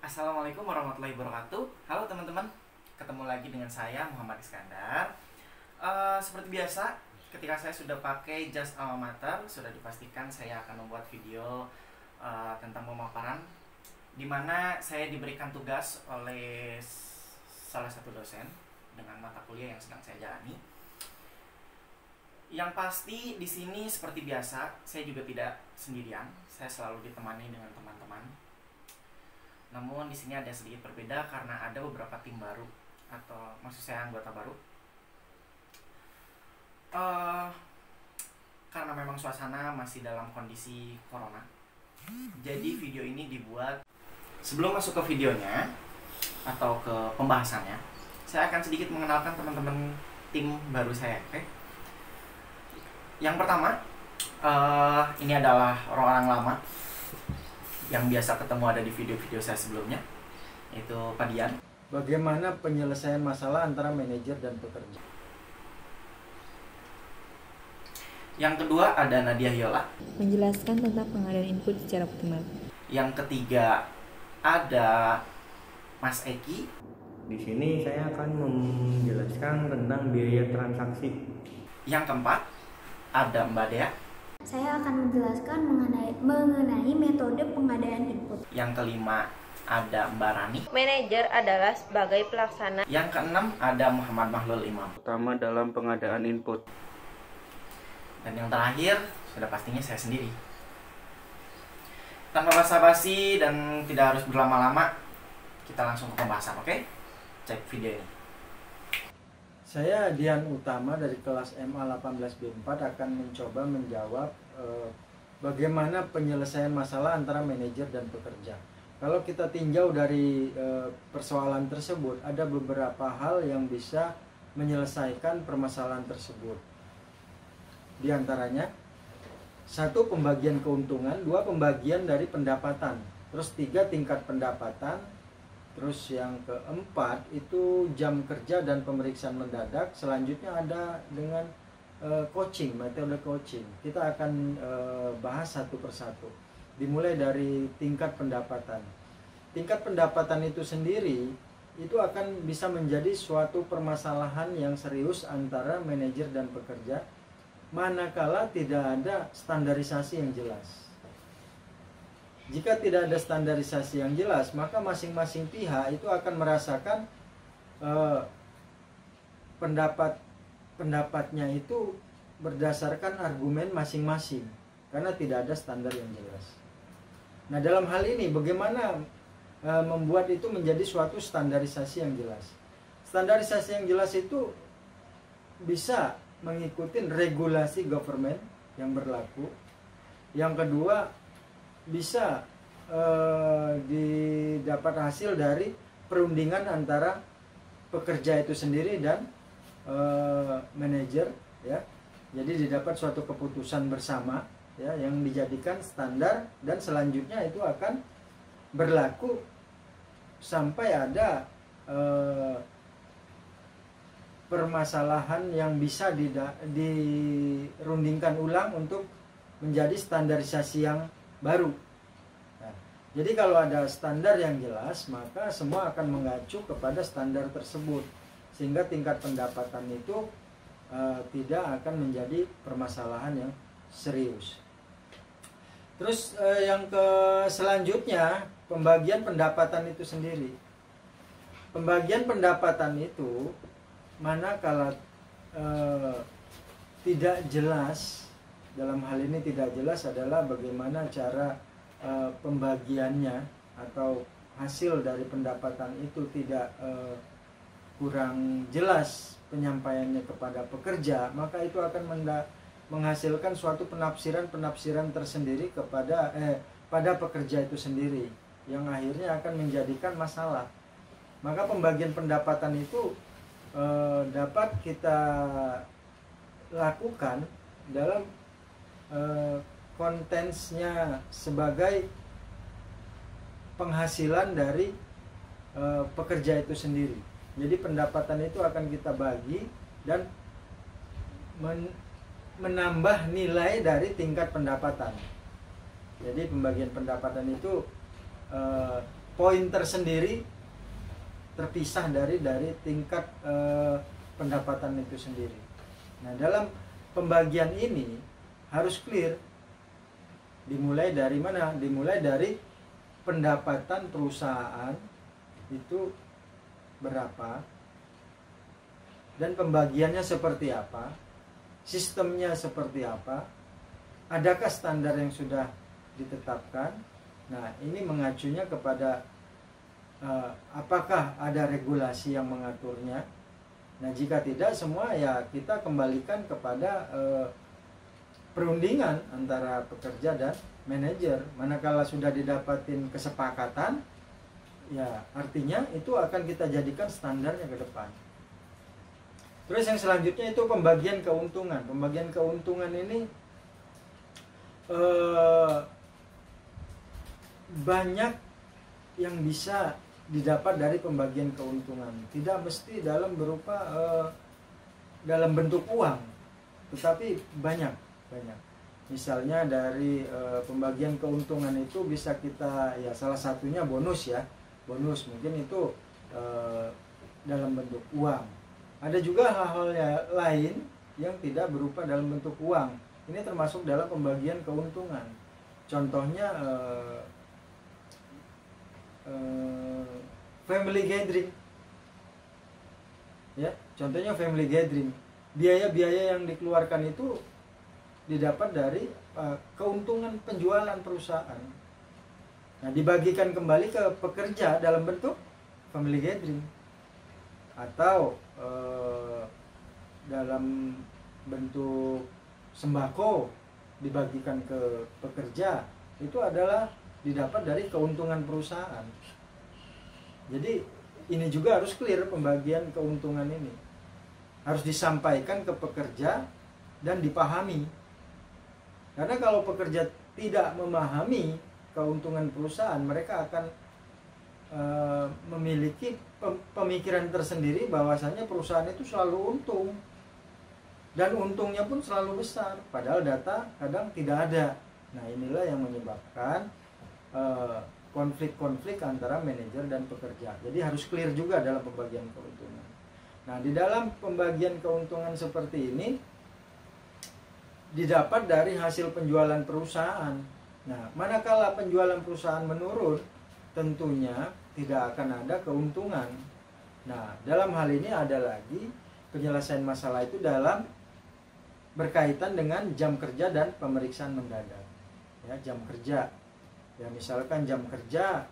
Assalamualaikum warahmatullahi wabarakatuh. Halo teman-teman, ketemu lagi dengan saya Muhammad Iskandar. Seperti biasa, ketika saya sudah pakai jas alma mater, sudah dipastikan saya akan membuat video tentang pemaparan, di mana saya diberikan tugas oleh salah satu dosen dengan mata kuliah yang sedang saya jalani. Yang pasti di sini seperti biasa, saya juga tidak sendirian. Saya selalu ditemani dengan teman-teman. Namun di sini ada sedikit berbeda karena ada beberapa tim baru, atau maksud saya anggota baru. Karena memang suasana masih dalam kondisi corona, jadi video ini dibuat. Sebelum masuk ke videonya atau ke pembahasannya, saya akan sedikit mengenalkan teman-teman tim baru saya. Oke? Yang pertama, ini adalah orang-orang lama yang biasa ketemu ada di video-video saya sebelumnya, yaitu Pak Dian. Bagaimana penyelesaian masalah antara manajer dan pekerja? Yang kedua ada Nadia Hyola. Menjelaskan tentang pengadaan input secara optimal. Yang ketiga ada Mas Eki. Di sini saya akan menjelaskan tentang biaya transaksi. Yang keempat ada Mbak Dea. Saya akan menjelaskan mengenai metode pengadaan input. Yang kelima ada Mbak Rani. Manajer adalah sebagai pelaksana. Yang keenam ada Muhammad Mahlul Imam. Utama dalam pengadaan input. Dan yang terakhir sudah pastinya saya sendiri. Tanpa basa-basi dan tidak harus berlama-lama, kita langsung ke pembahasan, oke? Cek video ini. Saya Dian Utama dari kelas MA 18B4 akan mencoba menjawab bagaimana penyelesaian masalah antara manajer dan pekerja. Kalau kita tinjau dari persoalan tersebut, ada beberapa hal yang bisa menyelesaikan permasalahan tersebut. Di antaranya, 1. Pembagian keuntungan, 2. Pembagian dari pendapatan, terus 3. Tingkat pendapatan. Terus yang keempat itu jam kerja dan pemeriksaan mendadak. Selanjutnya ada dengan coaching, metode coaching. Kita akan bahas satu persatu. Dimulai dari tingkat pendapatan. Tingkat pendapatan itu sendiri itu akan bisa menjadi suatu permasalahan yang serius antara manajer dan pekerja, manakala tidak ada standarisasi yang jelas. Jika tidak ada standarisasi yang jelas, maka masing-masing pihak itu akan merasakan pendapatnya itu berdasarkan argumen masing-masing, karena tidak ada standar yang jelas. Nah, dalam hal ini bagaimana membuat itu menjadi suatu standarisasi yang jelas? Standarisasi yang jelas itu bisa mengikuti regulasi government yang berlaku. Yang kedua, bisa didapat hasil dari perundingan antara pekerja itu sendiri dan manajer, ya. Jadi didapat suatu keputusan bersama, ya, yang dijadikan standar, dan selanjutnya itu akan berlaku sampai ada permasalahan yang bisa dirundingkan ulang untuk menjadi standarisasi yang baru. Nah, jadi kalau ada standar yang jelas, maka semua akan mengacu kepada standar tersebut, sehingga tingkat pendapatan itu tidak akan menjadi permasalahan yang serius. Terus yang selanjutnya, pembagian pendapatan itu sendiri. Pembagian pendapatan itu manakala tidak jelas, dalam hal ini tidak jelas adalah bagaimana cara pembagiannya atau hasil dari pendapatan itu tidak kurang jelas penyampaiannya kepada pekerja, maka itu akan menghasilkan suatu penafsiran tersendiri pada pekerja itu sendiri, yang akhirnya akan menjadikan masalah. Maka pembagian pendapatan itu dapat kita lakukan dalam kontensnya sebagai penghasilan dari pekerja itu sendiri. Jadi pendapatan itu akan kita bagi dan menambah nilai dari tingkat pendapatan. Jadi pembagian pendapatan itu poin tersendiri terpisah dari tingkat pendapatan itu sendiri. Nah, dalam pembagian ini harus clear. Dimulai dari mana? Dimulai dari pendapatan perusahaan itu berapa, dan pembagiannya seperti apa, sistemnya seperti apa, adakah standar yang sudah ditetapkan. Nah, ini mengacunya kepada apakah ada regulasi yang mengaturnya. Nah, jika tidak, semua ya kita kembalikan kepada perundingan antara pekerja dan manajer. Manakala sudah didapatin kesepakatan, ya artinya itu akan kita jadikan standarnya ke depan. Terus yang selanjutnya itu pembagian keuntungan. Pembagian keuntungan ini banyak yang bisa didapat dari pembagian keuntungan. Tidak mesti dalam berupa dalam bentuk uang, tetapi banyak. Misalnya dari pembagian keuntungan itu bisa kita, ya salah satunya bonus ya. Bonus mungkin itu dalam bentuk uang. Ada juga hal-hal lain yang tidak berupa dalam bentuk uang. Ini termasuk dalam pembagian keuntungan. Contohnya family gathering. Ya, contohnya family gathering. Biaya-biaya yang dikeluarkan itu didapat dari keuntungan penjualan perusahaan. Nah, dibagikan kembali ke pekerja dalam bentuk family gathering atau dalam bentuk sembako dibagikan ke pekerja. Itu adalah didapat dari keuntungan perusahaan. Jadi ini juga harus clear, pembagian keuntungan ini harus disampaikan ke pekerja dan dipahami. Karena kalau pekerja tidak memahami keuntungan perusahaan, mereka akan memiliki pemikiran tersendiri bahwasanya perusahaan itu selalu untung, dan untungnya pun selalu besar, padahal data kadang tidak ada. Nah, inilah yang menyebabkan konflik-konflik antara manajer dan pekerja. Jadi harus clear juga dalam pembagian keuntungan. Nah, di dalam pembagian keuntungan seperti ini didapat dari hasil penjualan perusahaan. Nah, manakala penjualan perusahaan menurun, tentunya tidak akan ada keuntungan. Nah, dalam hal ini ada lagi penyelesaian masalah itu dalam berkaitan dengan jam kerja dan pemeriksaan mendadak. Ya, jam kerja. Ya, misalkan jam kerja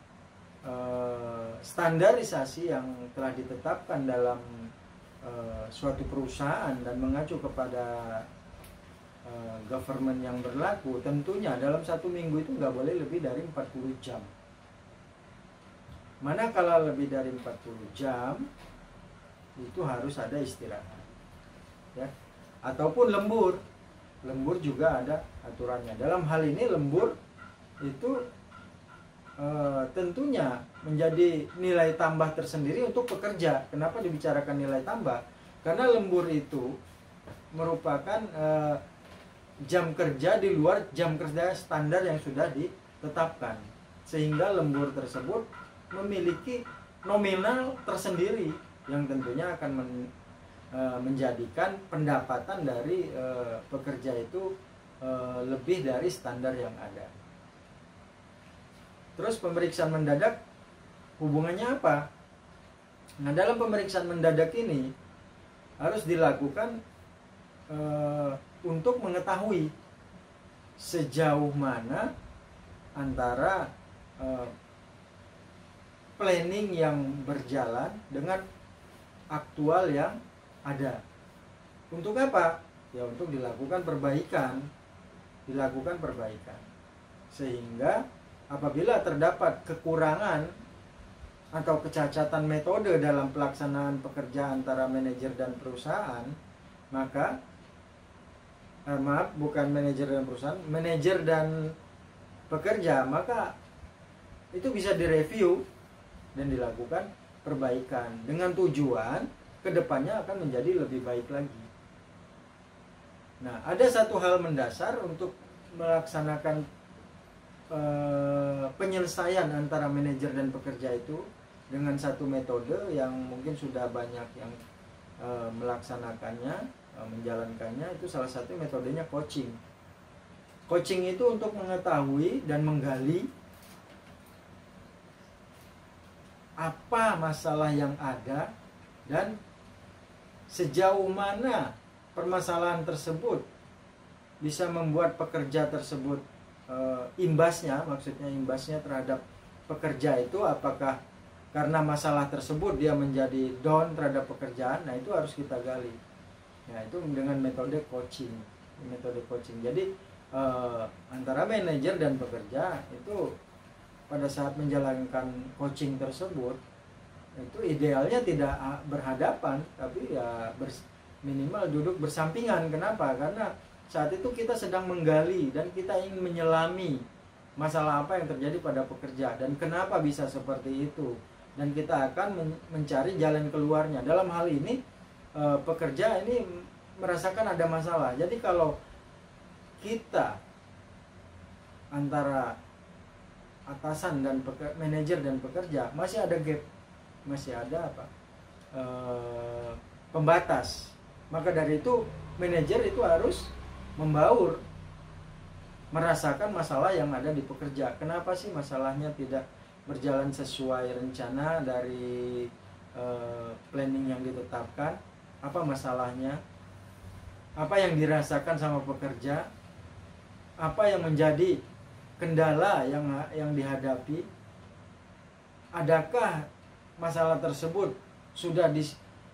standarisasi yang telah ditetapkan dalam suatu perusahaan dan mengacu kepada government yang berlaku, tentunya dalam satu minggu itu nggak boleh lebih dari 40 jam. Manakala lebih dari 40 jam itu harus ada istirahat, ya. Ataupun lembur juga ada aturannya. Dalam hal ini lembur itu tentunya menjadi nilai tambah tersendiri untuk pekerja. Kenapa dibicarakan nilai tambah? Karena lembur itu merupakan jam kerja di luar jam kerja standar yang sudah ditetapkan, sehingga lembur tersebut memiliki nominal tersendiri yang tentunya akan menjadikan pendapatan dari pekerja itu lebih dari standar yang ada. Terus pemeriksaan mendadak hubungannya apa? Nah, dalam pemeriksaan mendadak ini harus dilakukan untuk mengetahui sejauh mana antara planning yang berjalan dengan aktual yang ada. Untuk apa? Ya, untuk dilakukan perbaikan. Sehingga apabila terdapat kekurangan atau kecacatan metode dalam pelaksanaan pekerjaan antara manajer dan perusahaan, maka manajer dan pekerja, maka itu bisa direview dan dilakukan perbaikan dengan tujuan kedepannya akan menjadi lebih baik lagi. Nah, ada satu hal mendasar untuk melaksanakan penyelesaian antara manajer dan pekerja itu dengan satu metode yang mungkin sudah banyak yang melaksanakannya, menjalankannya. Itu salah satu metodenya coaching. Coaching itu untuk mengetahui dan menggali apa masalah yang ada dan sejauh mana permasalahan tersebut bisa membuat pekerja tersebut imbasnya terhadap pekerja itu, apakah karena masalah tersebut dia menjadi down terhadap pekerjaan. Nah, itu harus kita gali. Nah, itu dengan metode coaching. Jadi antara manajer dan pekerja itu pada saat menjalankan coaching tersebut itu idealnya tidak berhadapan, tapi ya minimal duduk bersampingan. Kenapa? Karena saat itu kita sedang menggali dan kita ingin menyelami masalah apa yang terjadi pada pekerja dan kenapa bisa seperti itu, dan kita akan mencari jalan keluarnya. Dalam hal ini pekerja ini merasakan ada masalah. Jadi kalau kita antara atasan dan manajer dan pekerja masih ada gap, masih ada pembatas, maka dari itu manajer itu harus membaur, merasakan masalah yang ada di pekerja. Kenapa sih masalahnya tidak berjalan sesuai rencana dari planning yang ditetapkan? Apa masalahnya? Apa yang dirasakan sama pekerja? Apa yang menjadi kendala yang dihadapi? Adakah masalah tersebut sudah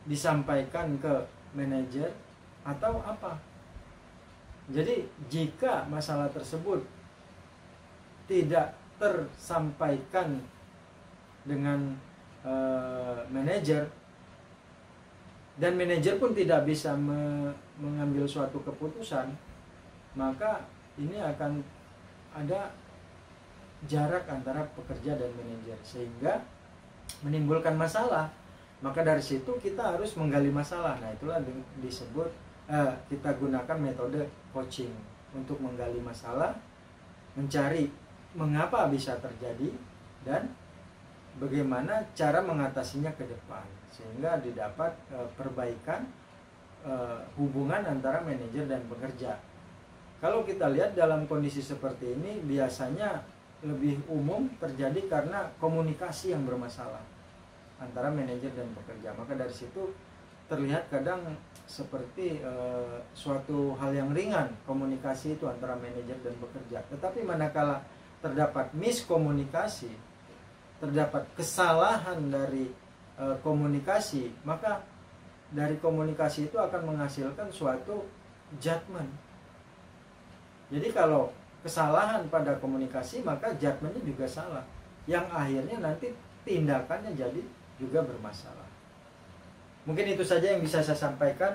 disampaikan ke manajer atau apa? Jadi jika masalah tersebut tidak tersampaikan dengan manajer dan manajer pun tidak bisa mengambil suatu keputusan, maka ini akan ada jarak antara pekerja dan manajer sehingga menimbulkan masalah. Maka dari situ kita harus menggali masalah. Nah, itulah disebut kita gunakan metode coaching untuk menggali masalah, mencari mengapa bisa terjadi dan bagaimana cara mengatasinya ke depan sehingga didapat perbaikan hubungan antara manajer dan pekerja. Kalau kita lihat dalam kondisi seperti ini biasanya lebih umum terjadi karena komunikasi yang bermasalah antara manajer dan pekerja. Maka dari situ terlihat kadang seperti suatu hal yang ringan komunikasi itu antara manajer dan pekerja. Tetapi manakala terdapat miskomunikasi, terdapat kesalahan dari komunikasi, maka dari komunikasi itu akan menghasilkan suatu judgment. Jadi kalau kesalahan pada komunikasi, maka judgmentnya juga salah, yang akhirnya nanti tindakannya jadi juga bermasalah. Mungkin itu saja yang bisa saya sampaikan,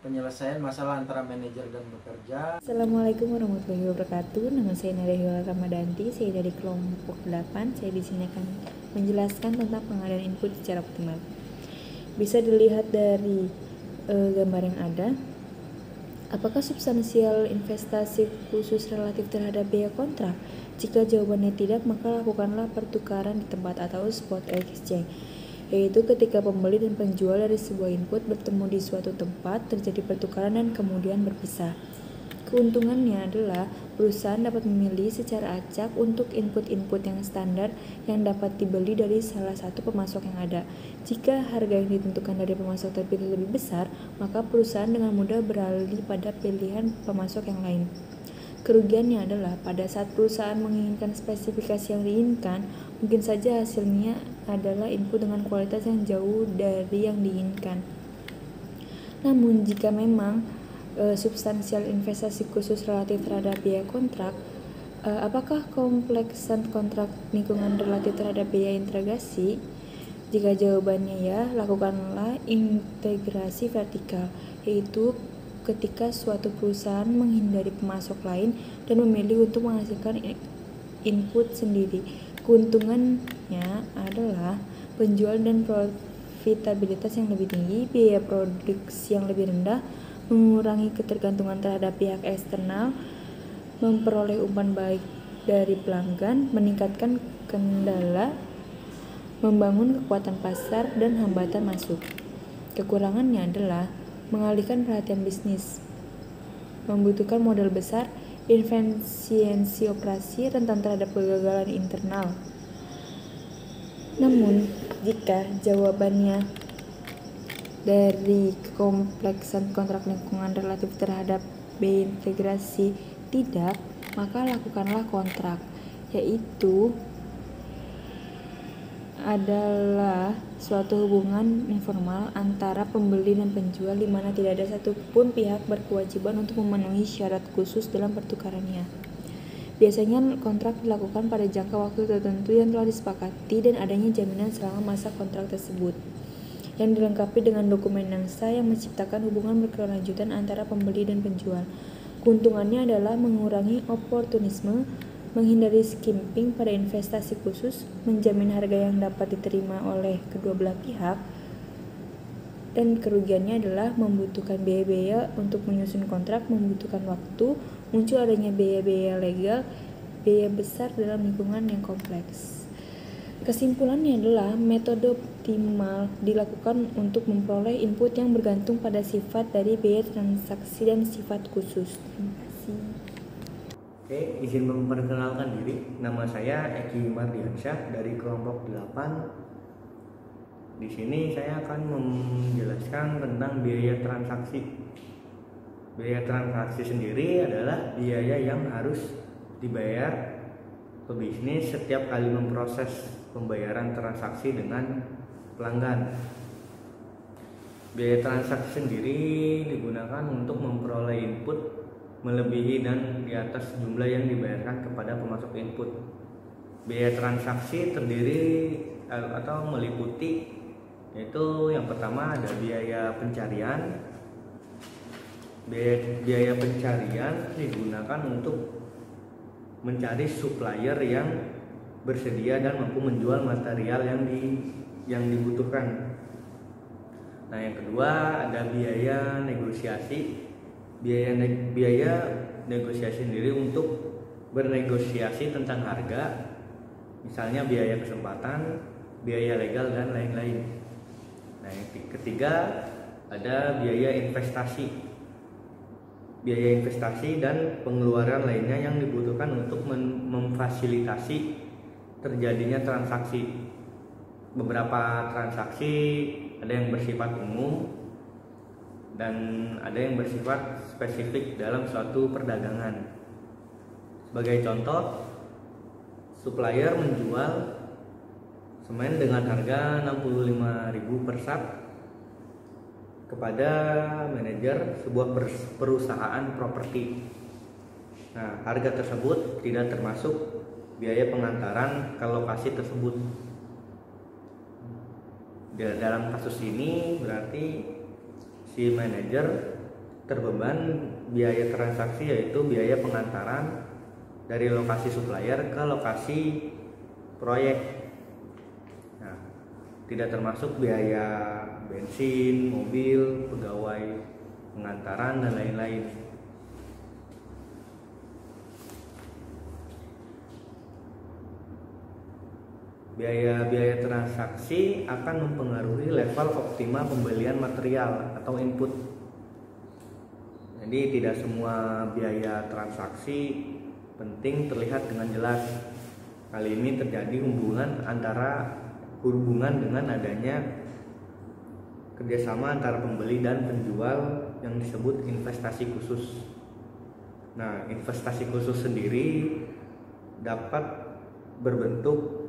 penyelesaian masalah antara manajer dan pekerja. Assalamualaikum warahmatullahi wabarakatuh. Nama saya Nadia Hilal Ramadanti. Saya dari kelompok 8. Saya di sini akan menjelaskan tentang pengadaan input secara optimal. Bisa dilihat dari gambar yang ada. Apakah substansial investasi khusus relatif terhadap biaya kontrak? Jika jawabannya tidak, maka lakukanlah pertukaran di tempat atau spot exchange, yaitu ketika pembeli dan penjual dari sebuah input bertemu di suatu tempat, terjadi pertukaran dan kemudian berpisah. Keuntungannya adalah perusahaan dapat memilih secara acak untuk input-input yang standar yang dapat dibeli dari salah satu pemasok yang ada. Jika harga yang ditentukan dari pemasok terpilih lebih besar, maka perusahaan dengan mudah beralih pada pilihan pemasok yang lain. Kerugiannya adalah pada saat perusahaan menginginkan spesifikasi yang diinginkan, mungkin saja hasilnya adalah input dengan kualitas yang jauh dari yang diinginkan. Namun jika memang substansial investasi khusus relatif terhadap biaya kontrak, apakah kompleksan kontrak lingkungan relatif terhadap biaya integrasi? Jika jawabannya ya, lakukanlah integrasi vertikal, yaitu ketika suatu perusahaan menghindari pemasok lain dan memilih untuk menghasilkan input sendiri. Keuntungannya adalah penjualan dan profitabilitas yang lebih tinggi, biaya produksi yang lebih rendah, mengurangi ketergantungan terhadap pihak eksternal, memperoleh umpan baik dari pelanggan, meningkatkan kendala, membangun kekuatan pasar, dan hambatan masuk. Kekurangannya adalah mengalihkan perhatian bisnis, membutuhkan modal besar, efisiensi operasi, rentan terhadap kegagalan internal. Namun, jika jawabannya dari kekompleksan kontrak lingkungan relatif terhadap biaya integrasi tidak, maka lakukanlah kontrak, yaitu adalah suatu hubungan informal antara pembeli dan penjual di mana tidak ada satupun pihak berkewajiban untuk memenuhi syarat khusus dalam pertukarannya. Biasanya kontrak dilakukan pada jangka waktu tertentu yang telah disepakati dan adanya jaminan selama masa kontrak tersebut, yang dilengkapi dengan dokumen yang sah yang menciptakan hubungan berkelanjutan antara pembeli dan penjual. Keuntungannya adalah mengurangi oportunisme, menghindari skimping pada investasi khusus, menjamin harga yang dapat diterima oleh kedua belah pihak, dan kerugiannya adalah membutuhkan biaya-biaya untuk menyusun kontrak, membutuhkan waktu, muncul adanya biaya-biaya legal, biaya besar dalam lingkungan yang kompleks. Kesimpulannya adalah metode optimal dilakukan untuk memperoleh input yang bergantung pada sifat dari biaya transaksi dan sifat khusus. Terima kasih. Oke, izin memperkenalkan diri. Nama saya Eki Mardiansyah dari kelompok 8. Di sini saya akan menjelaskan tentang biaya transaksi. Biaya transaksi sendiri adalah biaya yang harus dibayar pebisnis setiap kali memproses pembayaran transaksi dengan pelanggan. Biaya transaksi sendiri digunakan untuk memperoleh input melebihi dan di atas jumlah yang dibayarkan kepada pemasok input. Biaya transaksi terdiri atau meliputi, yaitu yang pertama ada biaya pencarian. Biaya pencarian digunakan untuk mencari supplier yang bersedia dan mampu menjual material yang dibutuhkan. Nah, yang kedua ada biaya negosiasi. Biaya negosiasi sendiri untuk bernegosiasi tentang harga, misalnya biaya kesempatan, biaya legal, dan lain-lain. Nah, yang ketiga ada biaya investasi. Biaya investasi dan pengeluaran lainnya yang dibutuhkan untuk memfasilitasi terjadinya transaksi. Beberapa transaksi ada yang bersifat umum dan ada yang bersifat spesifik dalam suatu perdagangan. Sebagai contoh, supplier menjual semen dengan harga 65.000 per sak kepada manajer sebuah perusahaan properti. Nah, harga tersebut tidak termasuk biaya pengantaran ke lokasi tersebut. Dalam kasus ini berarti si manajer terbeban biaya transaksi, yaitu biaya pengantaran dari lokasi supplier ke lokasi proyek. Nah, tidak termasuk biaya bensin, mobil, pegawai pengantaran, dan lain-lain. Biaya transaksi akan mempengaruhi level optimal pembelian material atau input. Jadi tidak semua biaya transaksi penting terlihat dengan jelas. Kali ini terjadi hubungan dengan adanya kerjasama antara pembeli dan penjual yang disebut investasi khusus. Nah, investasi khusus sendiri dapat berbentuk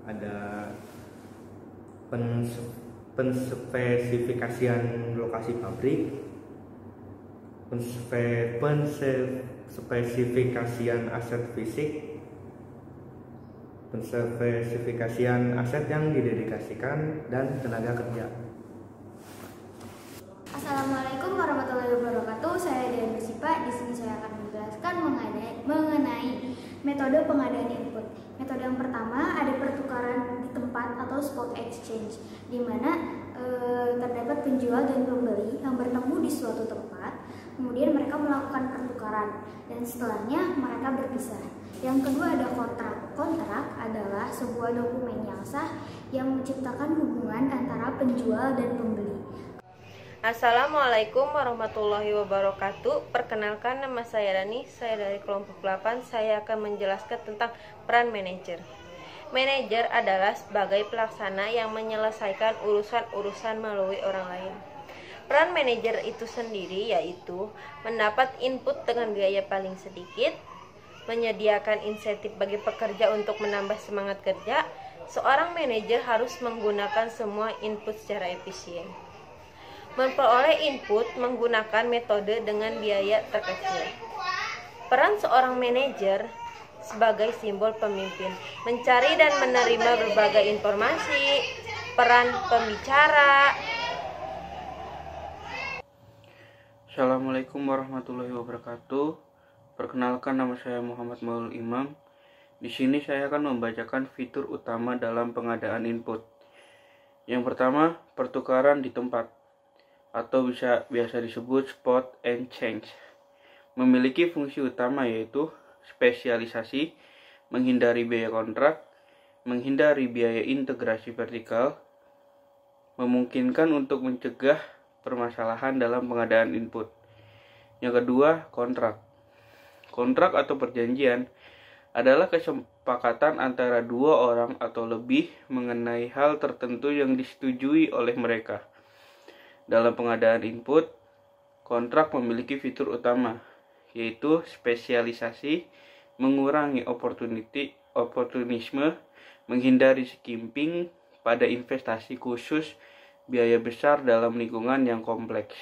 ada penspesifikasian lokasi pabrik, penspesifikasian aset fisik, penspesifikasian aset yang didedikasikan, dan tenaga kerja. Assalamualaikum warahmatullahi wabarakatuh. Saya Dian Besipa. Di sini saya akan menjelaskan mengenai metode pengadaan input. Metode yang pertama ada pertukaran di tempat atau spot exchange, di mana terdapat penjual dan pembeli yang bertemu di suatu tempat, Kemudian mereka melakukan pertukaran dan setelahnya mereka berpisah. Yang kedua ada kontrak. Kontrak adalah sebuah dokumen yang sah yang menciptakan hubungan antara penjual dan pembeli. Assalamualaikum warahmatullahi wabarakatuh. Perkenalkan, nama saya Dani, saya dari kelompok 8. Saya akan menjelaskan tentang peran manajer. Manajer adalah sebagai pelaksana yang menyelesaikan urusan-urusan melalui orang lain. Peran manajer itu sendiri yaitu mendapat input dengan biaya paling sedikit, menyediakan insentif bagi pekerja untuk menambah semangat kerja. Seorang manajer harus menggunakan semua input secara efisien. Memperoleh input menggunakan metode dengan biaya terkecil. Peran seorang manajer sebagai simbol pemimpin, mencari dan menerima berbagai informasi. Peran pembicara. Assalamualaikum warahmatullahi wabarakatuh. Perkenalkan, nama saya Muhammad Maulul Imam. Di sini saya akan membacakan fitur utama dalam pengadaan input. Yang pertama, pertukaran di tempat, atau biasa disebut spot and change. Memiliki fungsi utama yaitu spesialisasi, menghindari biaya kontrak, menghindari biaya integrasi vertikal, memungkinkan untuk mencegah permasalahan dalam pengadaan input. Yang kedua, kontrak. Kontrak atau perjanjian adalah kesepakatan antara dua orang atau lebih mengenai hal tertentu yang disetujui oleh mereka. Dalam pengadaan input, kontrak memiliki fitur utama, yaitu spesialisasi, mengurangi oportunisme, menghindari skimping pada investasi khusus, biaya besar dalam lingkungan yang kompleks.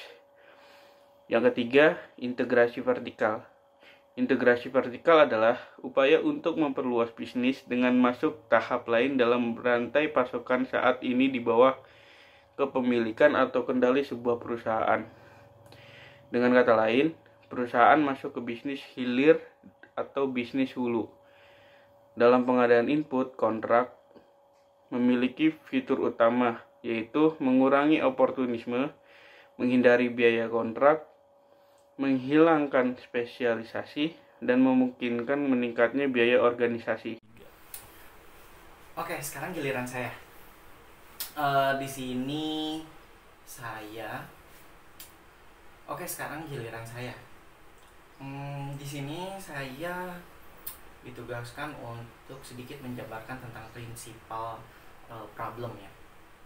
Yang ketiga, integrasi vertikal. Integrasi vertikal adalah upaya untuk memperluas bisnis dengan masuk tahap lain dalam rantai pasokan saat ini di bawah kepemilikan atau kendali sebuah perusahaan. Dengan kata lain, perusahaan masuk ke bisnis hilir atau bisnis hulu. Dalam pengadaan input, kontrak memiliki fitur utama, yaitu mengurangi oportunisme, menghindari biaya kontrak, menghilangkan spesialisasi, dan memungkinkan meningkatnya biaya organisasi. Oke, sekarang giliran saya. Di sini saya. Oke, sekarang giliran saya. Di sini saya ditugaskan untuk sedikit menjabarkan tentang prinsipal problem ya.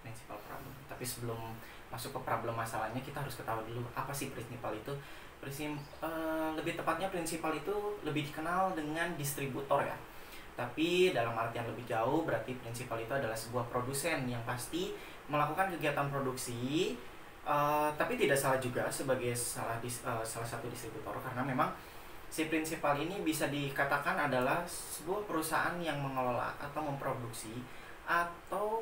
Prinsipal problem. Tapi sebelum masuk ke problem masalahnya, kita harus ketahui dulu apa sih prinsipal itu. Lebih tepatnya prinsipal itu lebih dikenal dengan distributor ya. Tapi dalam artian lebih jauh, berarti prinsipal itu adalah sebuah produsen yang pasti melakukan kegiatan produksi, tapi tidak salah juga sebagai salah satu distributor, karena memang si prinsipal ini bisa dikatakan adalah sebuah perusahaan yang mengelola atau memproduksi, atau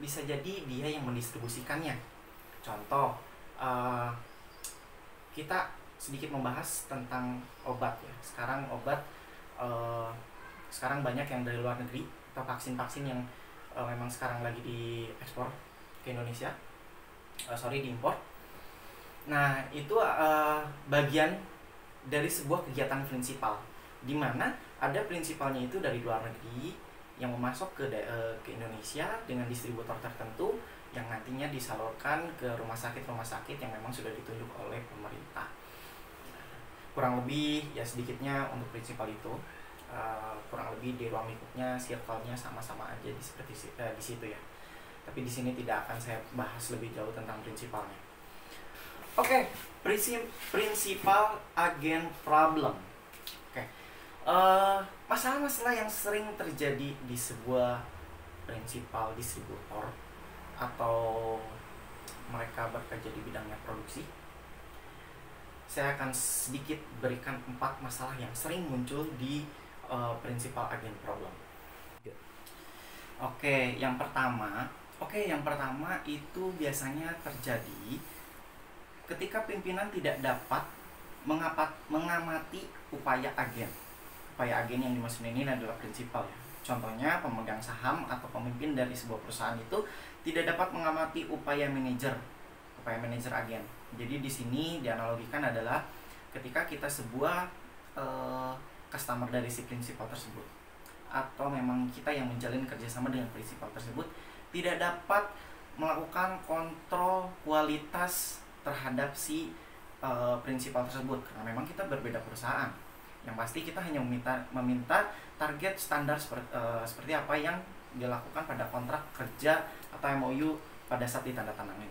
bisa jadi dia yang mendistribusikannya. Contoh, kita sedikit membahas tentang obat ya. Sekarang banyak yang dari luar negeri atau vaksin-vaksin yang memang sekarang lagi diekspor ke Indonesia, diimpor. Nah, itu bagian dari sebuah kegiatan prinsipal, di mana ada prinsipalnya itu dari luar negeri yang memasok ke Indonesia dengan distributor tertentu yang nantinya disalurkan ke rumah sakit yang memang sudah ditunjuk oleh pemerintah. Kurang lebih ya sedikitnya untuk prinsipal itu. Kurang lebih di ruang lingkupnya, circle-nya sama-sama aja seperti di situ ya. Tapi di sini tidak akan saya bahas lebih jauh tentang prinsipalnya. Oke, prinsipal agen problem. Oke, masalah-masalah yang sering terjadi di sebuah prinsipal distributor atau mereka bekerja di bidangnya produksi. Saya akan sedikit berikan 4 masalah yang sering muncul di prinsipal agen problem. Oke, yang pertama itu biasanya terjadi ketika pimpinan tidak dapat mengamati upaya agen. Upaya agen yang dimaksud ini adalah prinsipal ya. Contohnya, pemegang saham atau pemimpin dari sebuah perusahaan itu tidak dapat mengamati upaya manajer agen. Jadi di sini dianalogikan adalah ketika kita sebuah customer dari si prinsipal tersebut, atau memang kita yang menjalin kerjasama dengan prinsipal tersebut tidak dapat melakukan kontrol kualitas terhadap si prinsipal tersebut, karena memang kita berbeda perusahaan. Yang pasti kita hanya meminta target standar seperti apa yang dilakukan pada kontrak kerja atau MOU pada saat ditandatangani.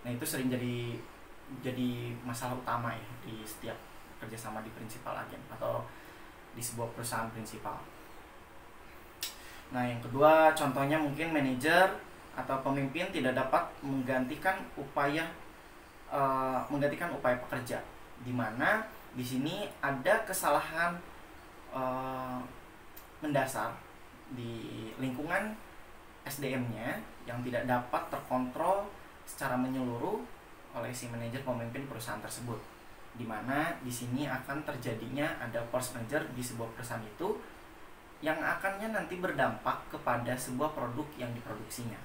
Nah, itu sering jadi masalah utama ya di setiap kerjasama di prinsipal agen atau di sebuah perusahaan prinsipal. Nah, yang kedua contohnya mungkin manajer atau pemimpin tidak dapat menggantikan upaya pekerja, di mana di sini ada kesalahan mendasar di lingkungan SDM-nya yang tidak dapat terkontrol secara menyeluruh oleh si manajer pemimpin perusahaan tersebut, di mana di sini akan terjadinya ada force major di sebuah perusahaan itu yang akannya nanti berdampak kepada sebuah produk yang diproduksinya.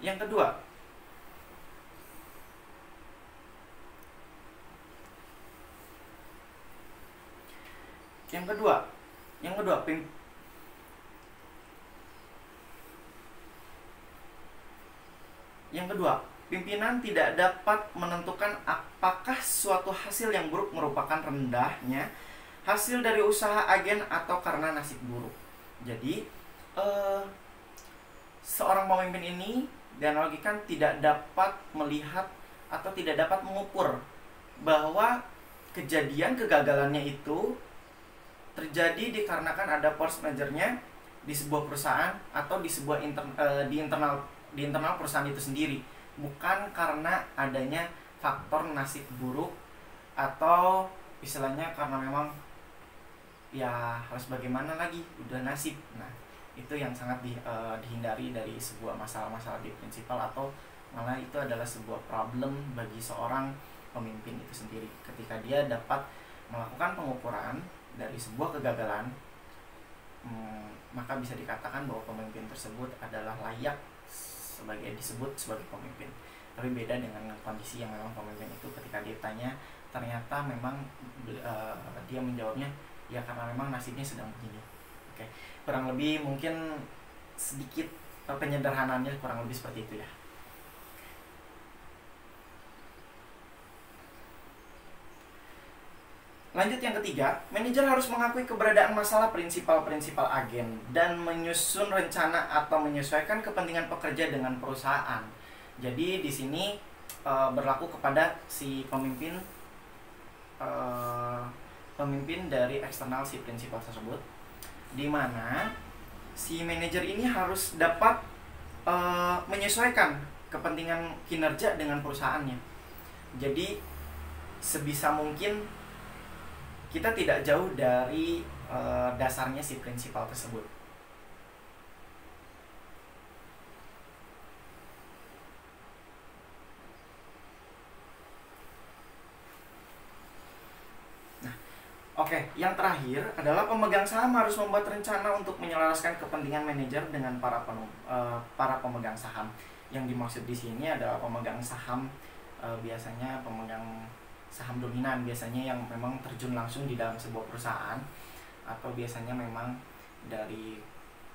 Yang kedua, pimpinan tidak dapat menentukan apakah suatu hasil yang buruk merupakan rendahnya hasil dari usaha agen atau karena nasib buruk. Jadi, seorang pemimpin ini dianalogikan tidak dapat melihat atau tidak dapat mengukur bahwa kegagalannya itu terjadi dikarenakan ada force major-nya di sebuah perusahaan atau di sebuah di internal perusahaan itu sendiri, bukan karena adanya faktor nasib buruk atau istilahnya karena memang ya harus bagaimana lagi, udah nasib. Nah, itu yang sangat dihindari dari sebuah masalah-masalah di prinsipal, atau malah itu adalah sebuah problem bagi seorang pemimpin itu sendiri ketika dia dapat melakukan pengukuran dari sebuah kegagalan, maka bisa dikatakan bahwa pemimpin tersebut adalah layak disebut sebagai pemimpin. Tapi beda dengan kondisi yang memang pemimpin itu ketika dia tanya ternyata memang dia menjawabnya ya karena memang nasibnya sedang begini. Oke, kurang lebih mungkin sedikit penyederhanaannya kurang lebih seperti itu ya. Lanjut yang ketiga, manajer harus mengakui keberadaan masalah prinsipal agen dan menyusun rencana atau menyesuaikan kepentingan pekerja dengan perusahaan. Jadi di sini berlaku kepada si pemimpin dari eksternal si prinsipal tersebut, di mana si manajer ini harus dapat menyesuaikan kepentingan kinerja dengan perusahaannya. Jadi sebisa mungkin kita tidak jauh dari dasarnya si prinsipal tersebut. Nah, oke, yang terakhir adalah pemegang saham harus membuat rencana untuk menyelaraskan kepentingan manajer dengan para pemegang saham. Yang dimaksud di sini adalah pemegang saham, biasanya pemegang saham dominan, biasanya yang memang terjun langsung di dalam sebuah perusahaan, atau biasanya memang dari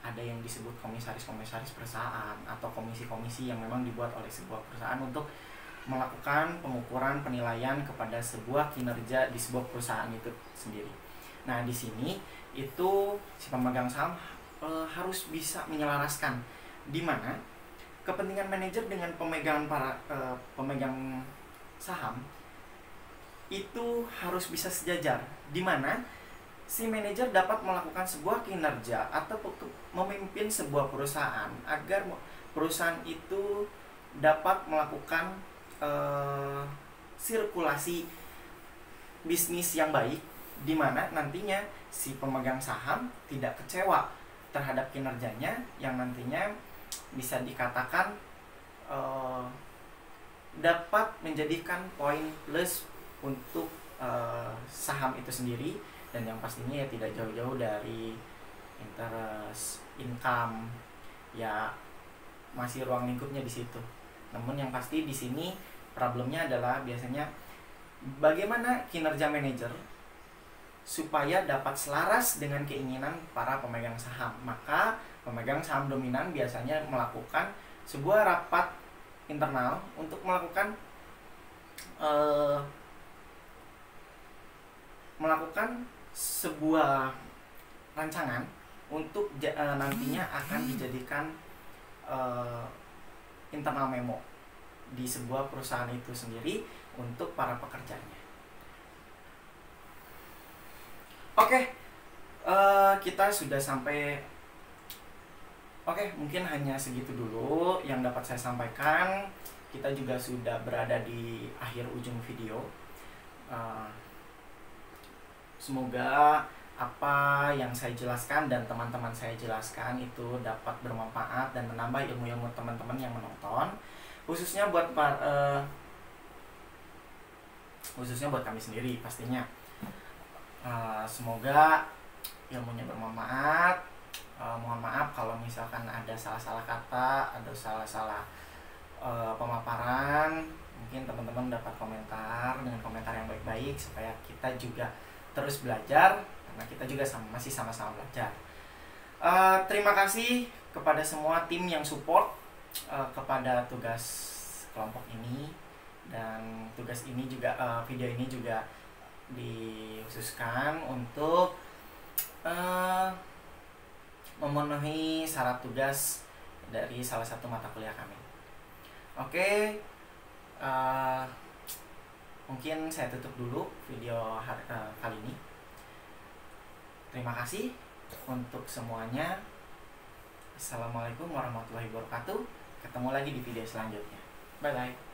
ada yang disebut komisaris perusahaan atau komisi-komisi yang memang dibuat oleh sebuah perusahaan untuk melakukan pengukuran penilaian kepada sebuah kinerja di sebuah perusahaan itu sendiri. Nah, di sini itu si pemegang saham harus bisa menyelaraskan di mana kepentingan manajer dengan pemegang saham itu harus bisa sejajar, di mana si manajer dapat melakukan sebuah kinerja atau memimpin sebuah perusahaan agar perusahaan itu dapat melakukan sirkulasi bisnis yang baik, di mana nantinya si pemegang saham tidak kecewa terhadap kinerjanya yang nantinya bisa dikatakan dapat menjadikan poin plus untuk saham itu sendiri, dan yang pastinya ya tidak jauh-jauh dari interest, income, ya masih ruang lingkupnya di situ. Namun yang pasti di sini problemnya adalah biasanya bagaimana kinerja manajer supaya dapat selaras dengan keinginan para pemegang saham. Maka pemegang saham dominan biasanya melakukan sebuah rapat internal untuk melakukan sebuah rancangan untuk nantinya akan dijadikan internal memo di sebuah perusahaan itu sendiri untuk para pekerjanya. Oke, kita sudah sampai. Oke, mungkin hanya segitu dulu yang dapat saya sampaikan. Kita juga sudah berada di akhir ujung video. Semoga apa yang saya jelaskan dan teman-teman saya jelaskan itu dapat bermanfaat dan menambah ilmu-ilmu teman-teman yang menonton, khususnya buat kami sendiri pastinya. Semoga ilmunya bermanfaat. Mohon maaf kalau misalkan ada salah-salah kata, ada salah-salah pemaparan. Mungkin teman-teman dapat komentar dengan komentar yang baik-baik supaya kita juga terus belajar, karena kita juga masih sama-sama belajar. Terima kasih kepada semua tim yang support kepada tugas kelompok ini, dan tugas ini juga video ini juga dikhususkan untuk memenuhi syarat tugas dari salah satu mata kuliah kami. Oke, mungkin saya tutup dulu video kali ini. Terima kasih untuk semuanya. Assalamualaikum warahmatullahi wabarakatuh. Ketemu lagi di video selanjutnya. Bye bye.